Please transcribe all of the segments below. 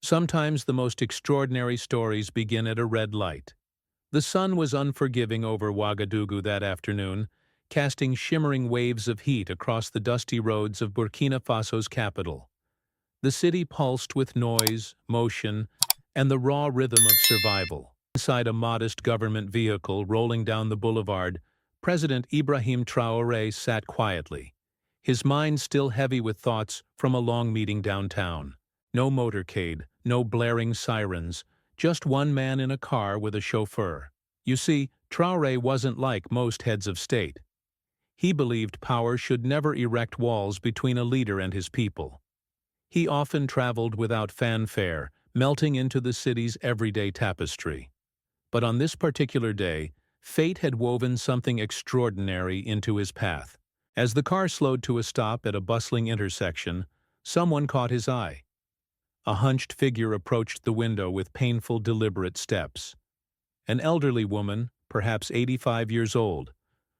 Sometimes the most extraordinary stories begin at a red light. The sun was unforgiving over Ouagadougou that afternoon, casting shimmering waves of heat across the dusty roads of Burkina Faso's capital. The city pulsed with noise, motion, and the raw rhythm of survival. Inside a modest government vehicle rolling down the boulevard, President Ibrahim Traoré sat quietly, his mind still heavy with thoughts from a long meeting downtown. No motorcade, no blaring sirens, just one man in a car with a chauffeur. You see, Traoré wasn't like most heads of state. He believed power should never erect walls between a leader and his people. He often traveled without fanfare, melting into the city's everyday tapestry. But on this particular day, fate had woven something extraordinary into his path. As the car slowed to a stop at a bustling intersection, someone caught his eye. A hunched figure approached the window with painful, deliberate steps. An elderly woman, perhaps 85 years old,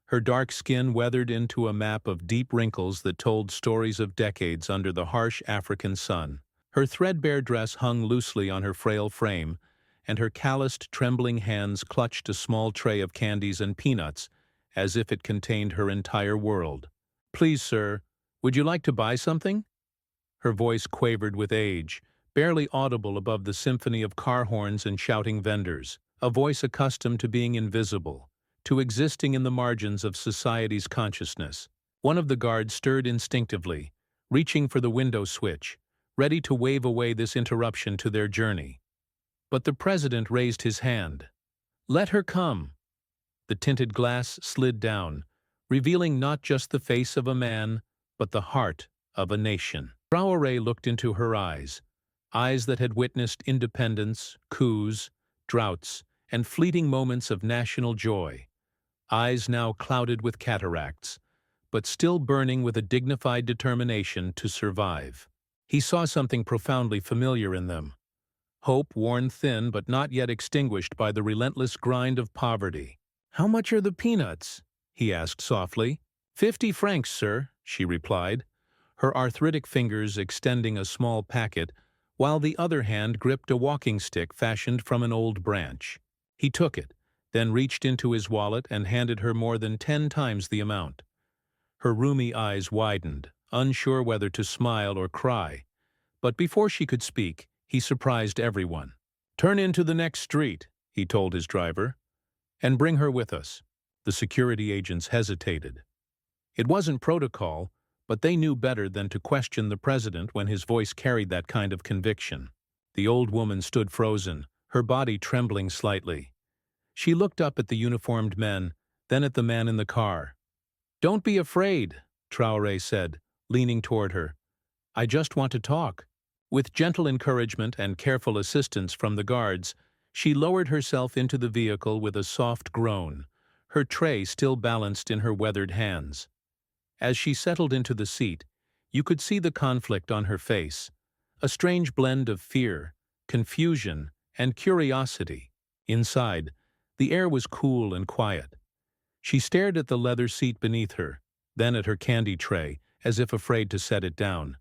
her dark skin weathered into a map of deep wrinkles that told stories of decades under the harsh African sun. Her threadbare dress hung loosely on her frail frame, and her calloused, trembling hands clutched a small tray of candies and peanuts, as if it contained her entire world. "Please, sir, would you like to buy something?" Her voice quavered with age, barely audible above the symphony of car horns and shouting vendors, a voice accustomed to being invisible, to existing in the margins of society's consciousness. One of the guards stirred instinctively, reaching for the window switch, ready to wave away this interruption to their journey. But the president raised his hand. "Let her come." The tinted glass slid down, revealing not just the face of a man, but the heart of a nation. Traoré looked into her eyes that had witnessed independence, coups, droughts, and fleeting moments of national joy. Eyes now clouded with cataracts, but still burning with a dignified determination to survive. He saw something profoundly familiar in them. Hope worn thin but not yet extinguished by the relentless grind of poverty. "How much are the peanuts?" he asked softly. 50 francs, sir," she replied, her arthritic fingers extending a small packet, while the other hand gripped a walking stick fashioned from an old branch. He took it, then reached into his wallet and handed her more than 10 times the amount. Her rheumy eyes widened, unsure whether to smile or cry. But before she could speak, he surprised everyone. "Turn into the next street," he told his driver, "and bring her with us." The security agents hesitated. It wasn't protocol, but they knew better than to question the president when his voice carried that kind of conviction. The old woman stood frozen, her body trembling slightly. She looked up at the uniformed men, then at the man in the car. "Don't be afraid," Traoré said, leaning toward her. "I just want to talk." With gentle encouragement and careful assistance from the guards, she lowered herself into the vehicle with a soft groan, her tray still balanced in her weathered hands. As she settled into the seat, you could see the conflict on her face, a strange blend of fear, confusion, and curiosity. Inside, the air was cool and quiet. She stared at the leather seat beneath her, then at her candy tray, as if afraid to set it down,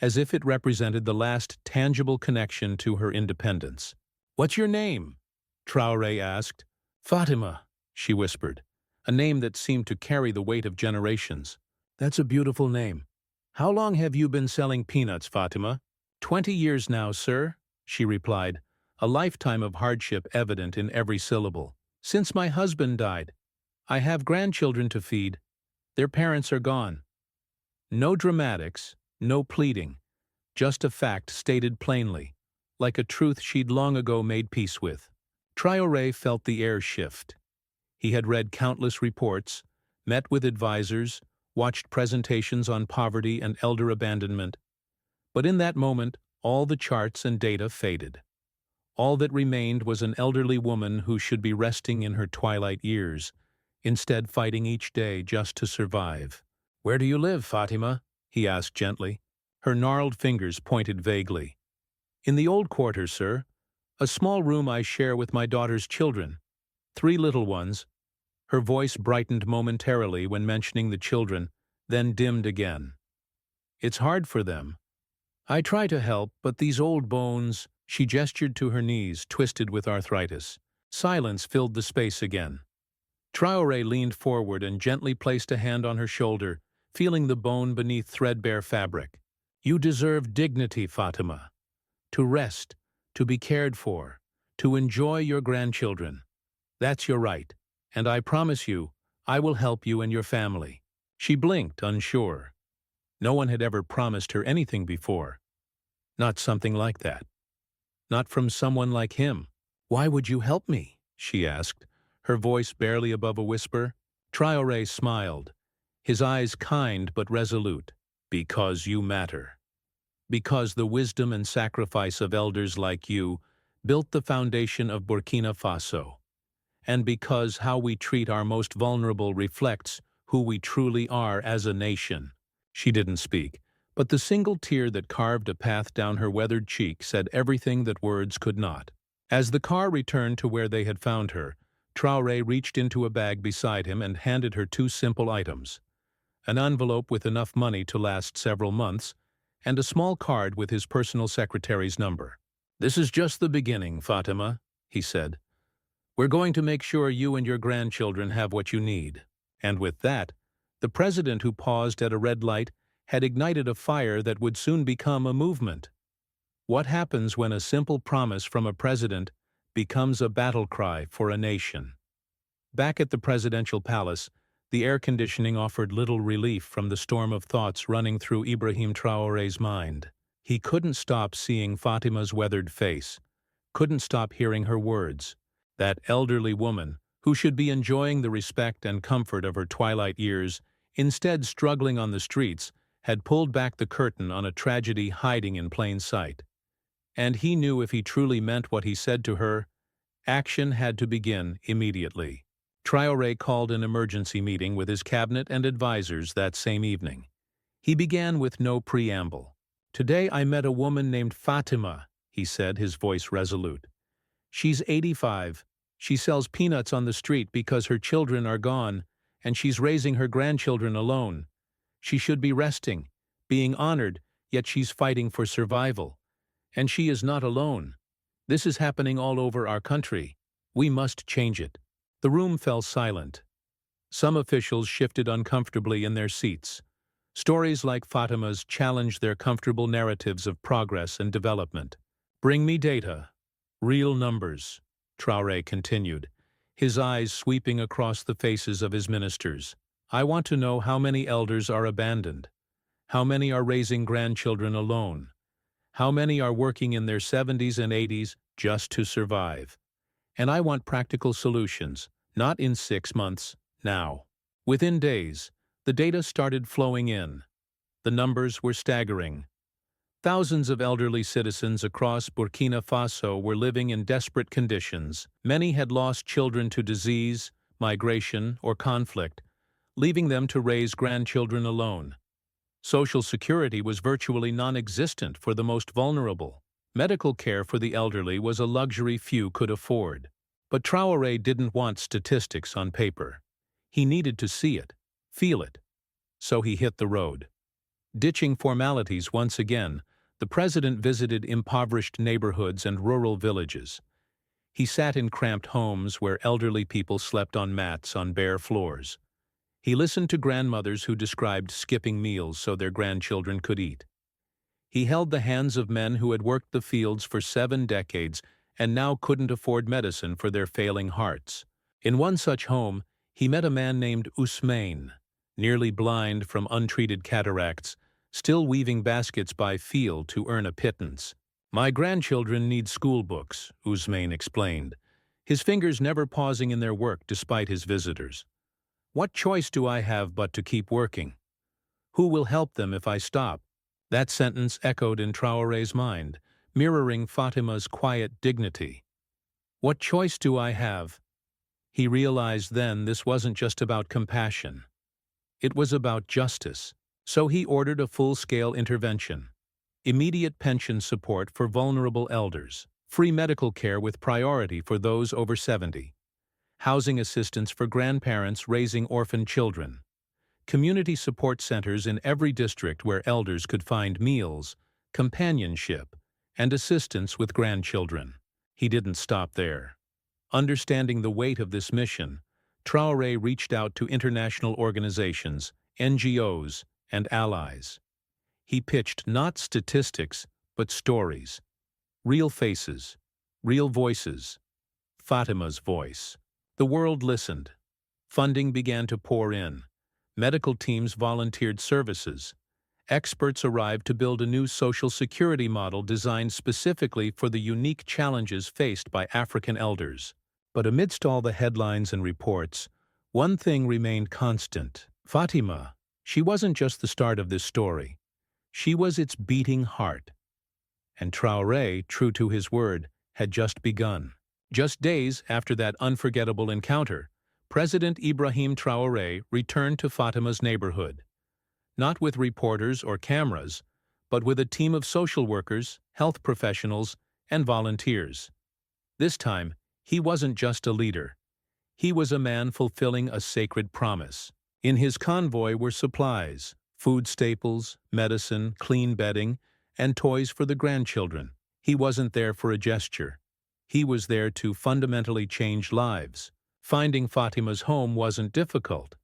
as if it represented the last tangible connection to her independence. "What's your name?" Traoré asked. "Fatima," she whispered, a name that seemed to carry the weight of generations. "That's a beautiful name. How long have you been selling peanuts, Fatima?" 20 years now, sir," she replied, a lifetime of hardship evident in every syllable. "Since my husband died. I have grandchildren to feed. Their parents are gone." No dramatics, no pleading, just a fact stated plainly, like a truth she'd long ago made peace with. Traoré felt the air shift. He had read countless reports, met with advisors, watched presentations on poverty and elder abandonment. But in that moment, all the charts and data faded. All that remained was an elderly woman who should be resting in her twilight years, instead fighting each day just to survive. "Where do you live, Fatima?" he asked gently. Her gnarled fingers pointed vaguely. "In the old quarter, sir. A small room I share with my daughter's children. 3 little ones." Her voice brightened momentarily when mentioning the children, then dimmed again. "It's hard for them. I try to help, but these old bones..." She gestured to her knees, twisted with arthritis. Silence filled the space again. Traoré leaned forward and gently placed a hand on her shoulder, feeling the bone beneath threadbare fabric. You deserve dignity, Fatima. To rest, to be cared for, to enjoy your grandchildren. That's your right, and I promise you, I will help you and your family. She blinked, unsure. No one had ever promised her anything before. Not something like that. Not from someone like him. Why would you help me? She asked, her voice barely above a whisper. Traoré smiled, his eyes kind but resolute. Because you matter. Because the wisdom and sacrifice of elders like you built the foundation of Burkina Faso. And because how we treat our most vulnerable reflects who we truly are as a nation. She didn't speak, but the single tear that carved a path down her weathered cheek said everything that words could not. As the car returned to where they had found her, Traoré reached into a bag beside him and handed her two simple items: an envelope with enough money to last several months, and a small card with his personal secretary's number. "This is just the beginning, Fatima," he said. "We're going to make sure you and your grandchildren have what you need." And with that, the president, who paused at a red light, had ignited a fire that would soon become a movement. What happens when a simple promise from a president becomes a battle cry for a nation? Back at the presidential palace, the air conditioning offered little relief from the storm of thoughts running through Ibrahim Traoré's mind. He couldn't stop seeing Fatima's weathered face, couldn't stop hearing her words. That elderly woman, who should be enjoying the respect and comfort of her twilight years, instead struggling on the streets, had pulled back the curtain on a tragedy hiding in plain sight. And he knew if he truly meant what he said to her, action had to begin immediately. Traoré called an emergency meeting with his cabinet and advisors that same evening. He began with no preamble. "Today I met a woman named Fatima," he said, his voice resolute. "She's 85. She sells peanuts on the street because her children are gone, and she's raising her grandchildren alone. She should be resting, being honored, yet she's fighting for survival. And she is not alone. This is happening all over our country. We must change it." The room fell silent. Some officials shifted uncomfortably in their seats. Stories like Fatima's challenged their comfortable narratives of progress and development. "Bring me data, real numbers," Traoré continued, his eyes sweeping across the faces of his ministers. "I want to know how many elders are abandoned, how many are raising grandchildren alone, how many are working in their 70s and 80s just to survive. And I want practical solutions, not in 6 months, now." Within days, the data started flowing in. The numbers were staggering. Thousands of elderly citizens across Burkina Faso were living in desperate conditions. Many had lost children to disease, migration, or conflict, leaving them to raise grandchildren alone. Social security was virtually non-existent for the most vulnerable. Medical care for the elderly was a luxury few could afford. But Traoré didn't want statistics on paper. He needed to see it, feel it. So he hit the road. Ditching formalities once again, the president visited impoverished neighborhoods and rural villages. He sat in cramped homes where elderly people slept on mats on bare floors. He listened to grandmothers who described skipping meals so their grandchildren could eat. He held the hands of men who had worked the fields for 7 decades and now couldn't afford medicine for their failing hearts. In one such home, he met a man named Ousmane, nearly blind from untreated cataracts, still weaving baskets by feel to earn a pittance. "My grandchildren need school books," Ousmane explained, his fingers never pausing in their work despite his visitors. "What choice do I have but to keep working? Who will help them if I stop?" That sentence echoed in Traoré's mind, mirroring Fatima's quiet dignity. What choice do I have? He realized then this wasn't just about compassion. It was about justice. So he ordered a full-scale intervention. Immediate pension support for vulnerable elders, free medical care with priority for those over 70, housing assistance for grandparents raising orphan children, community support centers in every district where elders could find meals, companionship, and assistance with grandchildren. He didn't stop there. Understanding the weight of this mission, Traoré reached out to international organizations, NGOs, and allies. He pitched not statistics, but stories. Real faces, real voices. Fatima's voice. The world listened. Funding began to pour in. Medical teams volunteered services. Experts arrived to build a new social security model designed specifically for the unique challenges faced by African elders. But amidst all the headlines and reports, one thing remained constant. Fatima, she wasn't just the start of this story. She was its beating heart. And Traoré, true to his word, had just begun. Just days after that unforgettable encounter, President Ibrahim Traoré returned to Fatima's neighborhood. Not with reporters or cameras, but with a team of social workers, health professionals, and volunteers. This time, he wasn't just a leader. He was a man fulfilling a sacred promise. In his convoy were supplies, food staples, medicine, clean bedding, and toys for the grandchildren. He wasn't there for a gesture. He was there to fundamentally change lives. Finding Fatima's home wasn't difficult.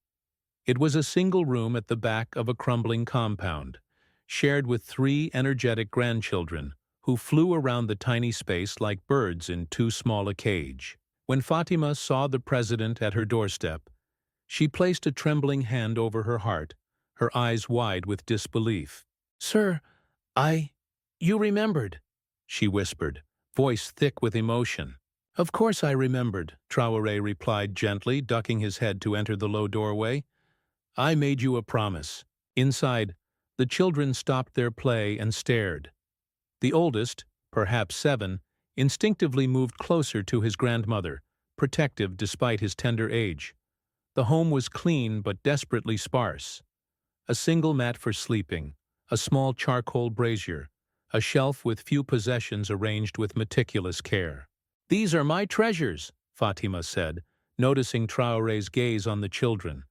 It was a single room at the back of a crumbling compound, shared with 3 energetic grandchildren who flew around the tiny space like birds in too small a cage. When Fatima saw the president at her doorstep, she placed a trembling hand over her heart, her eyes wide with disbelief. "Sir, you remembered," she whispered, voice thick with emotion. "Of course I remembered," Traoré replied gently, ducking his head to enter the low doorway. "I made you a promise." Inside, the children stopped their play and stared. The oldest, perhaps 7, instinctively moved closer to his grandmother, protective despite his tender age. The home was clean but desperately sparse. A single mat for sleeping, a small charcoal brazier, a shelf with few possessions arranged with meticulous care. "These are my treasures," Fatima said, noticing Traoré's gaze on the children.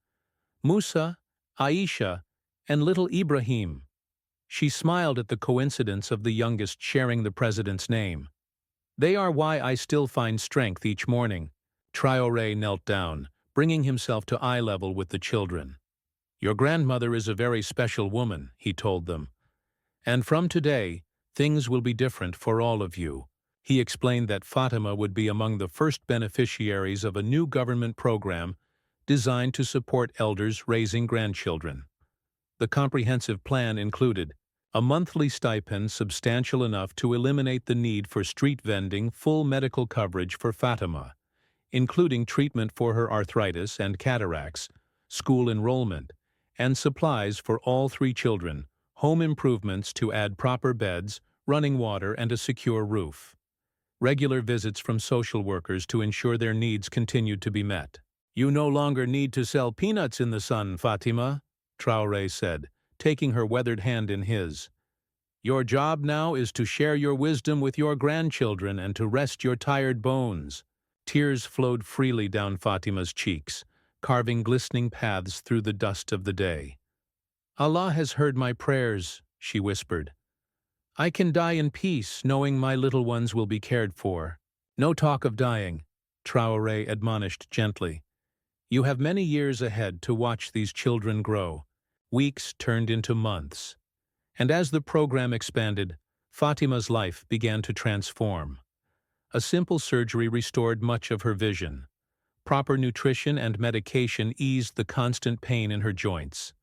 "Musa, Aisha, and little Ibrahim." She smiled at the coincidence of the youngest sharing the president's name. "They are why I still find strength each morning." Traoré knelt down, bringing himself to eye level with the children. "Your grandmother is a very special woman," he told them. "And from today, things will be different for all of you." He explained that Fatima would be among the first beneficiaries of a new government program designed to support elders raising grandchildren. The comprehensive plan included a monthly stipend substantial enough to eliminate the need for street vending, full medical coverage for Fatima, including treatment for her arthritis and cataracts, school enrollment, and supplies for all 3 children, home improvements to add proper beds, running water, and a secure roof. Regular visits from social workers to ensure their needs continued to be met. "You no longer need to sell peanuts in the sun, Fatima," Traoré said, taking her weathered hand in his. "Your job now is to share your wisdom with your grandchildren and to rest your tired bones." Tears flowed freely down Fatima's cheeks, carving glistening paths through the dust of the day. "Allah has heard my prayers," she whispered. "I can die in peace, knowing my little ones will be cared for." "No talk of dying," Traoré admonished gently. "You have many years ahead to watch these children grow." Weeks turned into months. And as the program expanded, Fatima's life began to transform. A simple surgery restored much of her vision. Proper nutrition and medication eased the constant pain in her joints.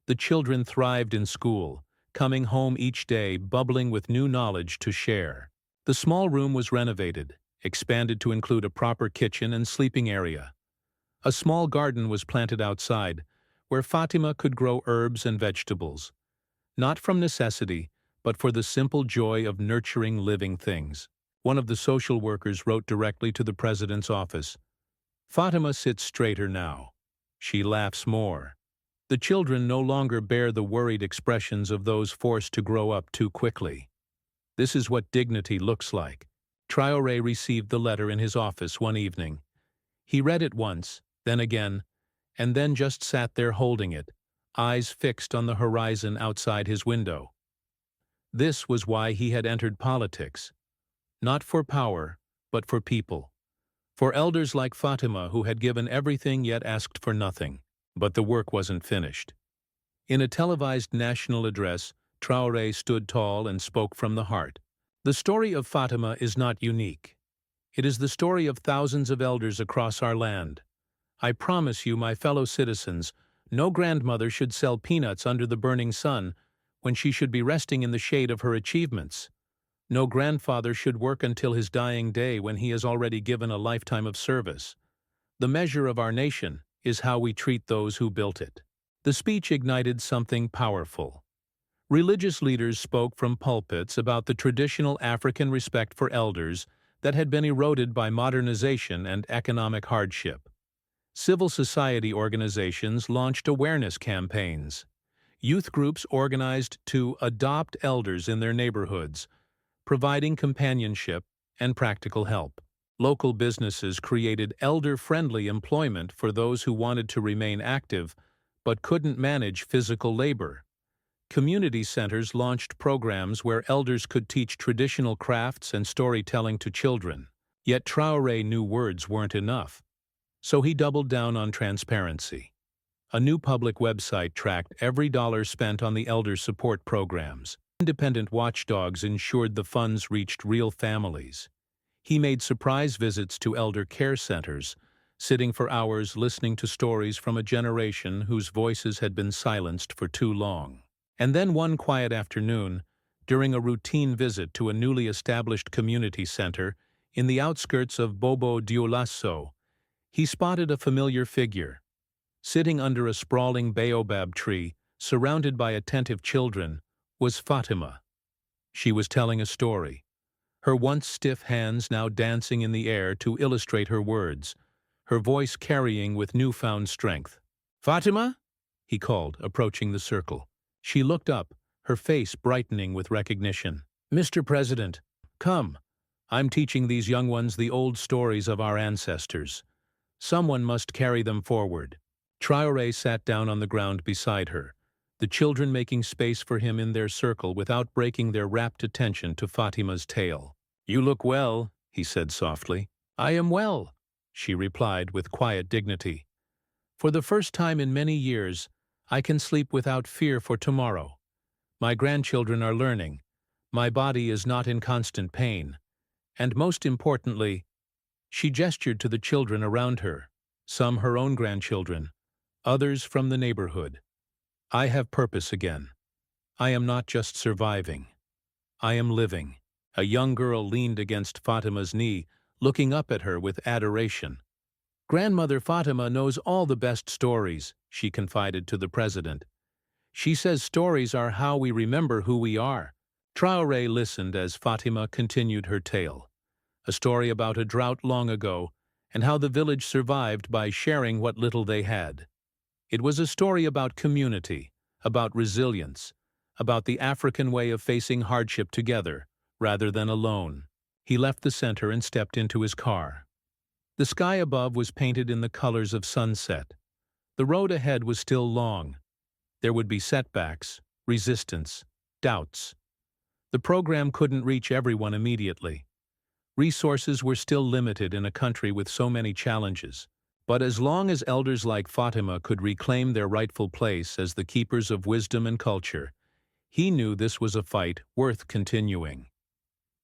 The children thrived in school, coming home each day bubbling with new knowledge to share. The small room was renovated, expanded to include a proper kitchen and sleeping area. A small garden was planted outside, where Fatima could grow herbs and vegetables, not from necessity, but for the simple joy of nurturing living things. One of the social workers wrote directly to the president's office, "Fatima sits straighter now. She laughs more." The children no longer bear the worried expressions of those forced to grow up too quickly. This is what dignity looks like. Traoré received the letter in his office one evening. He read it once, then again, and then just sat there holding it, eyes fixed on the horizon outside his window. This was why he had entered politics, not for power, but for people. For elders like Fatima who had given everything yet asked for nothing. But the work wasn't finished. In a televised national address, Traoré stood tall and spoke from the heart. The story of Fatima is not unique. It is the story of thousands of elders across our land. I promise you, my fellow citizens, no grandmother should sell peanuts under the burning sun when she should be resting in the shade of her achievements. No grandfather should work until his dying day when he has already given a lifetime of service. The measure of our nation is how we treat those who built it. The speech ignited something powerful. Religious leaders spoke from pulpits about the traditional African respect for elders that had been eroded by modernization and economic hardship. Civil society organizations launched awareness campaigns. Youth groups organized to adopt elders in their neighborhoods, providing companionship and practical help. Local businesses created elder-friendly employment for those who wanted to remain active but couldn't manage physical labor. Community centers launched programs where elders could teach traditional crafts and storytelling to children. Yet Traoré knew words weren't enough. So he doubled down on transparency. A new public website tracked every dollar spent on the elder support programs. Independent watchdogs ensured the funds reached real families. He made surprise visits to elder care centers, sitting for hours listening to stories from a generation whose voices had been silenced for too long. And then one quiet afternoon, during a routine visit to a newly established community center in the outskirts of Bobo Dioulasso, he spotted a familiar figure. Sitting under a sprawling baobab tree, surrounded by attentive children, was Fatima. She was telling a story, her once stiff hands now dancing in the air to illustrate her words, her voice carrying with newfound strength. "Fatima?" he called, approaching the circle. She looked up, her face brightening with recognition. "Mr. President, come. I'm teaching these young ones the old stories of our ancestors. Someone must carry them forward." Traoré sat down on the ground beside her, the children making space for him in their circle without breaking their rapt attention to Fatima's tale. "You look well," he said softly. "I am well," she replied with quiet dignity. "For the first time in many years, I can sleep without fear for tomorrow. My grandchildren are learning. My body is not in constant pain. And most importantly," she gestured to the children around her, some her own grandchildren, others from the neighborhood. "I have purpose again. I am not just surviving. I am living." A young girl leaned against Fatima's knee, looking up at her with adoration. "Grandmother Fatima knows all the best stories," she confided to the president. "She says stories are how we remember who we are." Traoré listened as Fatima continued her tale, a story about a drought long ago and how the village survived by sharing what little they had. It was a story about community, about resilience, about the African way of facing hardship together, rather than alone. He left the center and stepped into his car. The sky above was painted in the colors of sunset. The road ahead was still long. There would be setbacks, resistance, doubts. The program couldn't reach everyone immediately. Resources were still limited in a country with so many challenges. But as long as elders like Fatima could reclaim their rightful place as the keepers of wisdom and culture, he knew this was a fight worth continuing.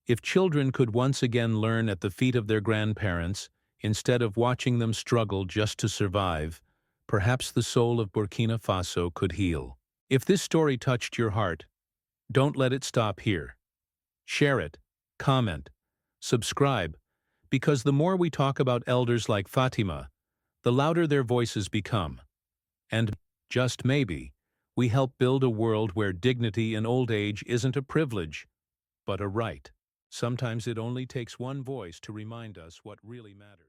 If children could once again learn at the feet of their grandparents, instead of watching them struggle just to survive, perhaps the soul of Burkina Faso could heal. If this story touched your heart, don't let it stop here. Share it, comment, subscribe, because the more we talk about elders like Fatima, the louder their voices become. And, just maybe, we help build a world where dignity in old age isn't a privilege, but a right. Sometimes it only takes one voice to remind us what really matters.